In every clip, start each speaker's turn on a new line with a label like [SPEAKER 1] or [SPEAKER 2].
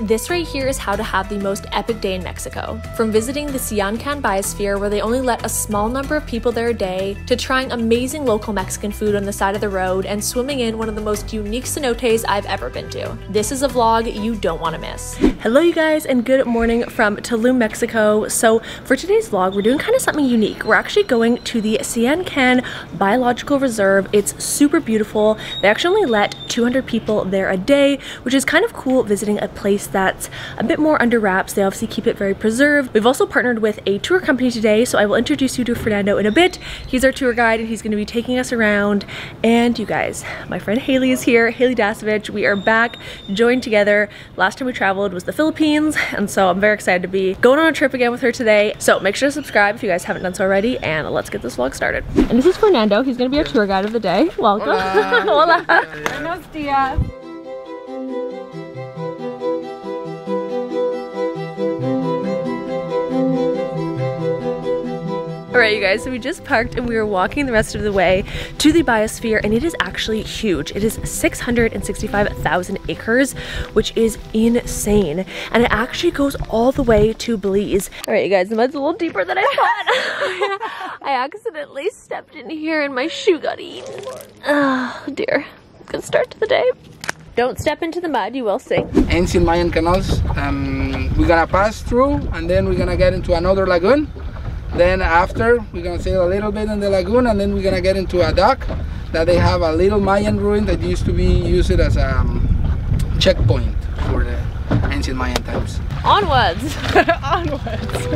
[SPEAKER 1] This right here is how to have the most epic day in Mexico. From visiting the Sian Ka'an Biosphere, where they only let a small number of people there a day, to trying amazing local Mexican food on the side of the road and swimming in one of the most unique cenotes I've ever been to. This is a vlog you don't want to miss. Hello you guys, and good morning from Tulum, Mexico. So for today's vlog, we're doing kind of something unique. We're actually going to the Sian Ka'an Biological Reserve. It's super beautiful. They actually only let 200 people there a day, which is kind of cool visiting a place that's a bit more under wraps. They obviously keep it very preserved. We've also partnered with a tour company today, so I will introduce you to Fernando in a bit. He's our tour guide and he's going to be taking us around. And you guys, my friend Haley is here, Haley Dasovich. We are back, joined together. Last time we traveled was the Philippines, and so I'm very excited to be going on a trip again with her today. So make sure to subscribe if you guys haven't done so already, and let's get this vlog started. And this is Fernando. He's going to be our tour guide of the day. Welcome. Hola.
[SPEAKER 2] Hola. Buenos días.
[SPEAKER 1] Alright you guys, so we just parked and we were walking the rest of the way to the biosphere, and it is actually huge. It is 665,000 acres, which is insane. And it actually goes all the way to Belize. Alright you guys, the mud's a little deeper than I thought. I accidentally stepped in here and my shoe got eaten. Oh dear. Good start to the day. Don't step into the mud, you will sink.
[SPEAKER 3] Ancient Mayan canals. We're gonna pass through and then we're gonna get into another lagoon. Then after, we're gonna sail a little bit in the lagoon, and then we're gonna get into a dock that they have a little Mayan ruin that used to be used as a checkpoint for the ancient Mayan times.
[SPEAKER 1] Onwards!
[SPEAKER 2] Onwards.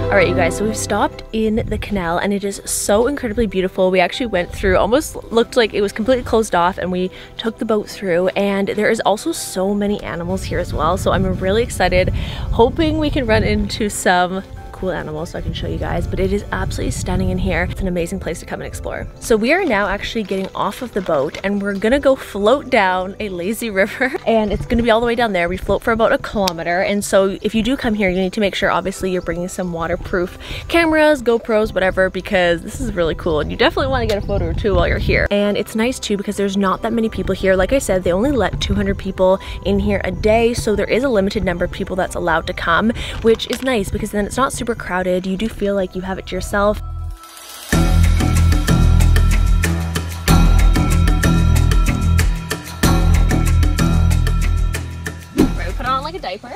[SPEAKER 1] Alright you guys, so we've stopped in the canal and it is so incredibly beautiful. We actually went through, almost looked like it was completely closed off, and we took the boat through, and there is also so many animals here as well. So I'm really excited, hoping we can run into some cool animals so I can show you guys, but it is absolutely stunning in here. It's an amazing place to come and explore. So we are now actually getting off of the boat and we're gonna go float down a lazy river, and it's gonna be all the way down there. We float for about 1 kilometer, and so if you do come here, you need to make sure obviously you're bringing some waterproof cameras, GoPros, whatever, because this is really cool and you definitely want to get a photo or two while you're here. And it's nice too because there's not that many people here. Like I said, they only let 200 people in here a day, so there is a limited number of people that's allowed to come, which is nice because then it's not super crowded. You do feel like you have it to yourself. Right, put on like a diaper,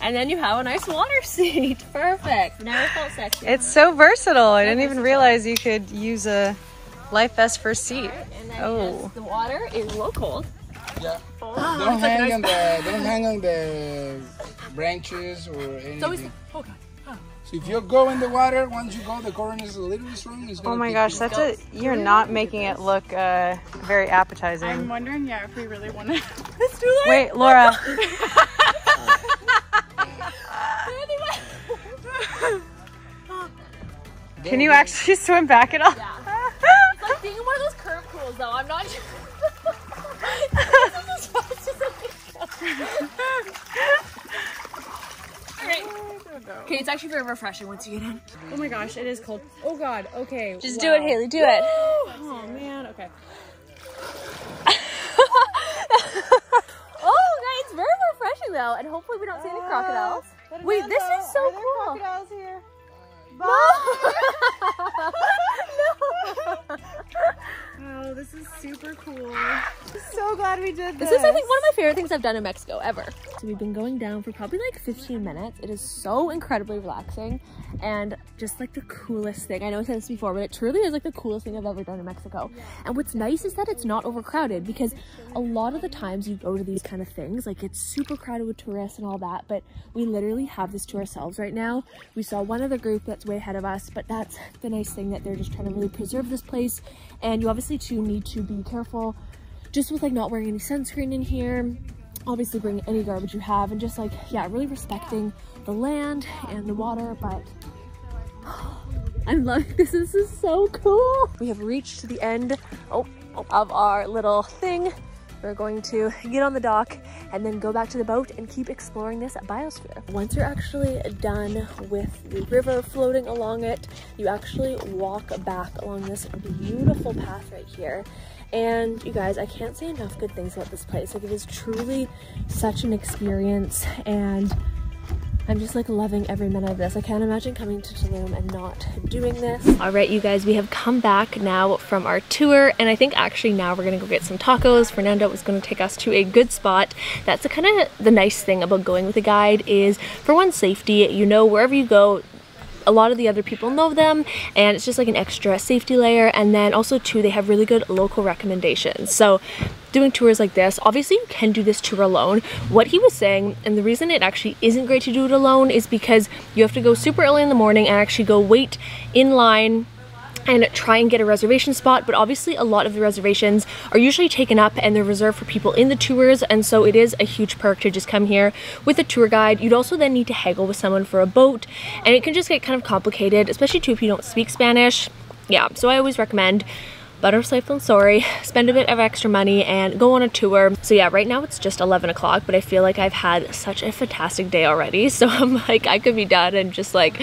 [SPEAKER 1] and then you have a nice water seat. Perfect. Never felt sexy.
[SPEAKER 2] It's so versatile. I didn't even realize you could use a life vest for a seat.
[SPEAKER 1] Right, and then the water is a little cold.
[SPEAKER 3] Yeah.
[SPEAKER 1] Oh,
[SPEAKER 3] don't hang on the branches or anything.
[SPEAKER 1] Oh god.
[SPEAKER 3] So if you go in the water, once you go, the current is a little strong.
[SPEAKER 2] Oh my gosh, you're not making it look very appetizing.
[SPEAKER 4] I'm wondering, yeah, if we really want to.
[SPEAKER 1] It's too late.
[SPEAKER 2] Wait, Laura. Can you actually swim back at all?
[SPEAKER 1] Yeah. It's like being in one of those curve pools though. I'm not sure. Okay, it's actually very refreshing once you get in.
[SPEAKER 4] Oh my gosh, it is cold. Oh god, okay.
[SPEAKER 1] Just do it, Haley, do it.
[SPEAKER 4] Oh man, okay.
[SPEAKER 1] Oh, guys, it's very refreshing though, and hopefully we don't see any crocodiles. Wait, this is so cool.
[SPEAKER 4] Crocodiles here.
[SPEAKER 1] No.
[SPEAKER 4] Oh, this is super cool. I'm so glad we did this.
[SPEAKER 1] This is, I think, one of my favorite things I've done in Mexico ever. So we've been going down for probably like 15 minutes. It is so incredibly relaxing and just like the coolest thing. I know I said this before, but it truly is like the coolest thing I've ever done in Mexico. And what's nice is that it's not overcrowded, because a lot of the times you go to these kind of things, like it's super crowded with tourists and all that, but we literally have this to ourselves right now. We saw one other group that's way ahead of us, but that's the nice thing, that they're just trying to really preserve this place. And you obviously too need to be careful just with like not wearing any sunscreen in here. obviously bring any garbage you have, and just like, yeah, really respecting the land and the water. But I'm loving this. This is so cool. We have reached the end of our little thing. We're going to get on the dock and then go back to the boat and keep exploring this biosphere. Once you're actually done with the river floating along it, you actually walk back along this beautiful path right here. And you guys, I can't say enough good things about this place. Like, it is truly such an experience, and I'm just like loving every minute of this. I can't imagine coming to Tulum and not doing this. All right, you guys, we have come back now from our tour, and I think actually now we're gonna go get some tacos. Fernando was gonna take us to a good spot. That's the kind of the nice thing about going with a guide is, for one, safety. You know, wherever you go, a lot of the other people know them, and it's just like an extra safety layer. And then also too, they have really good local recommendations. So doing tours like this, obviously you can do this tour alone. What he was saying, and the reason it actually isn't great to do it alone, is because you have to go super early in the morning and actually go wait in line and try and get a reservation spot. But obviously a lot of the reservations are usually taken up and they're reserved for people in the tours, and so it is a huge perk to just come here with a tour guide. You'd also then need to haggle with someone for a boat, and it can just get kind of complicated, especially too if you don't speak Spanish. Yeah, so I always recommend better safe than sorry. Spend a bit of extra money and go on a tour. So yeah, right now it's just 11 o'clock, but I feel like I've had such a fantastic day already. So I'm like, I could be done, and just like,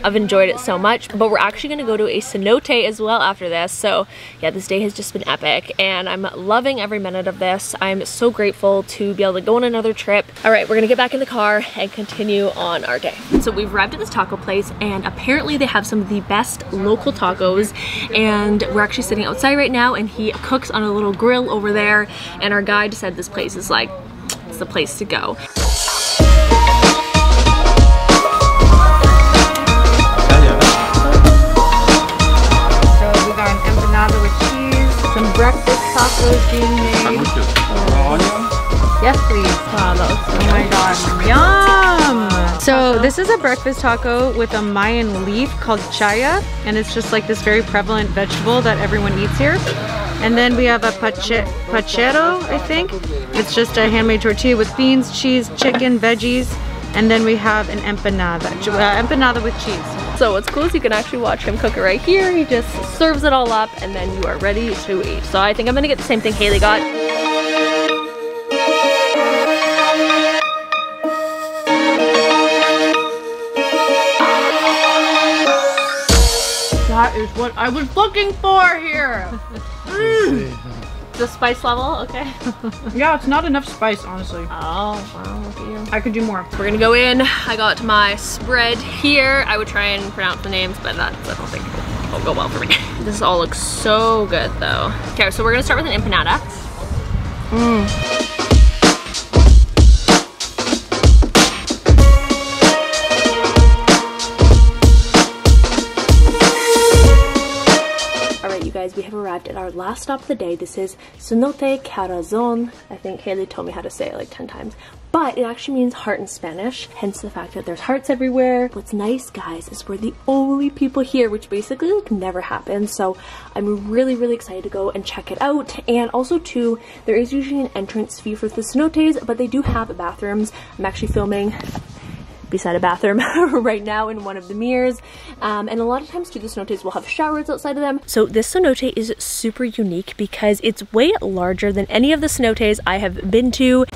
[SPEAKER 1] I've enjoyed it so much. But we're actually gonna go to a cenote as well after this. So yeah, this day has just been epic, and I'm loving every minute of this. I'm so grateful to be able to go on another trip. All right, we're gonna get back in the car and continue on our day. So we've arrived at this taco place, and apparently they have some of the best local tacos, and we're actually sitting outside right now, and he cooks on a little grill over there, and our guide said this place is like, it's the place to go.
[SPEAKER 4] So we got an empanada with cheese, some breakfast tacos being made. Yes, please. Wow, that looks so, oh my god, yum! So this is a breakfast taco with a Mayan leaf called chaya, and it's just like this very prevalent vegetable that everyone eats here. And then we have a pachero, I think. It's just a handmade tortilla with beans, cheese, chicken, veggies, and then we have an empanada with cheese.
[SPEAKER 1] So what's cool is you can actually watch him cook it right here. He just serves it all up, and then you are ready to eat. So I think I'm gonna get the same thing Haley got. That is what I was looking for here. The spice level, okay.
[SPEAKER 4] Yeah, it's not enough spice, honestly.
[SPEAKER 1] Oh, wow, look at you.
[SPEAKER 4] I could do more.
[SPEAKER 1] We're gonna go in. I got my spread here. I would try and pronounce the names, but I don't think it'll go well for me. This all looks so good though. Okay, so we're gonna start with an empanada. We have arrived at our last stop of the day. This is Cenote Corazon. I think Haley told me how to say it like 10 times, but it actually means heart in Spanish, hence the fact that there's hearts everywhere. What's nice, guys, is we're the only people here, which basically like never happens. So I'm really excited to go and check it out. And also too, there is usually an entrance fee for the cenotes, but they do have bathrooms. I'm actually filming beside a bathroom right now in one of the mirrors, and a lot of times too the cenotes will have showers outside of them. So this cenote is super unique because it's way larger than any of the cenotes I have been to.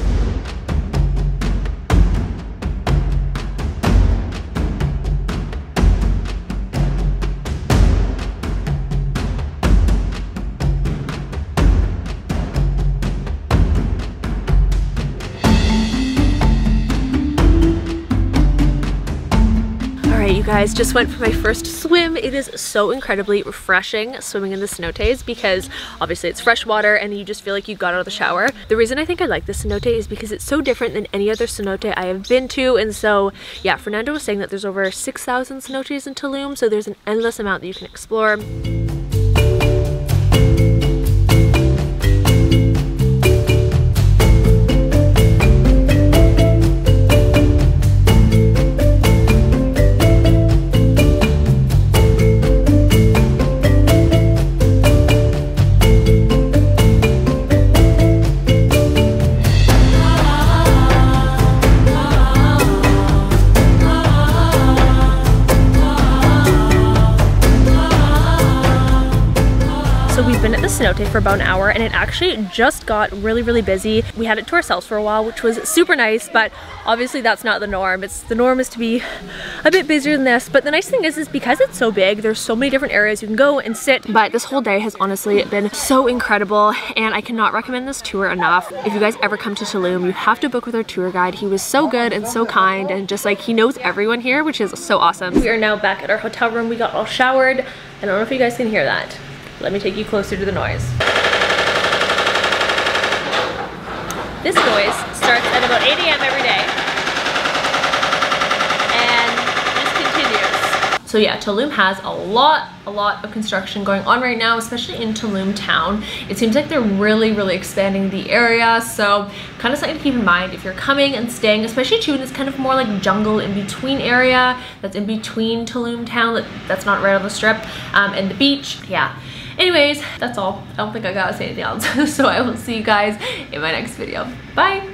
[SPEAKER 1] You guys, just went for my first swim. It is so incredibly refreshing swimming in the cenotes because obviously it's fresh water and you just feel like you got out of the shower. The reason I think I like this cenote is because it's so different than any other cenote I have been to. And so yeah, Fernando was saying that there's over 6,000 cenotes in Tulum, so there's an endless amount that you can explore. Cenote for about an hour, and it actually just got really busy. We had it to ourselves for a while, which was super nice, but obviously that's not the norm. The norm is to be a bit busier than this. But the nice thing is because it's so big, there's so many different areas you can go and sit. But this whole day has honestly been so incredible, and I cannot recommend this tour enough. If you guys ever come to Tulum, you have to book with our tour guide. He was so good and so kind, and just like he knows everyone here, which is so awesome. We are now back at our hotel room. We got all showered. I don't know if you guys can hear that. Let me take you closer to the noise. This noise starts at about 8 a.m. every day and just continues. So yeah, Tulum has a lot of construction going on right now, especially in Tulum town. It seems like they're really expanding the area, so kind of something to keep in mind if you're coming and staying, especially too in this kind of more like jungle in between area that's in between Tulum town, that's not right on the strip, and the beach. Yeah. Anyways, that's all. I don't think I gotta say anything else. So I will see you guys in my next video. Bye!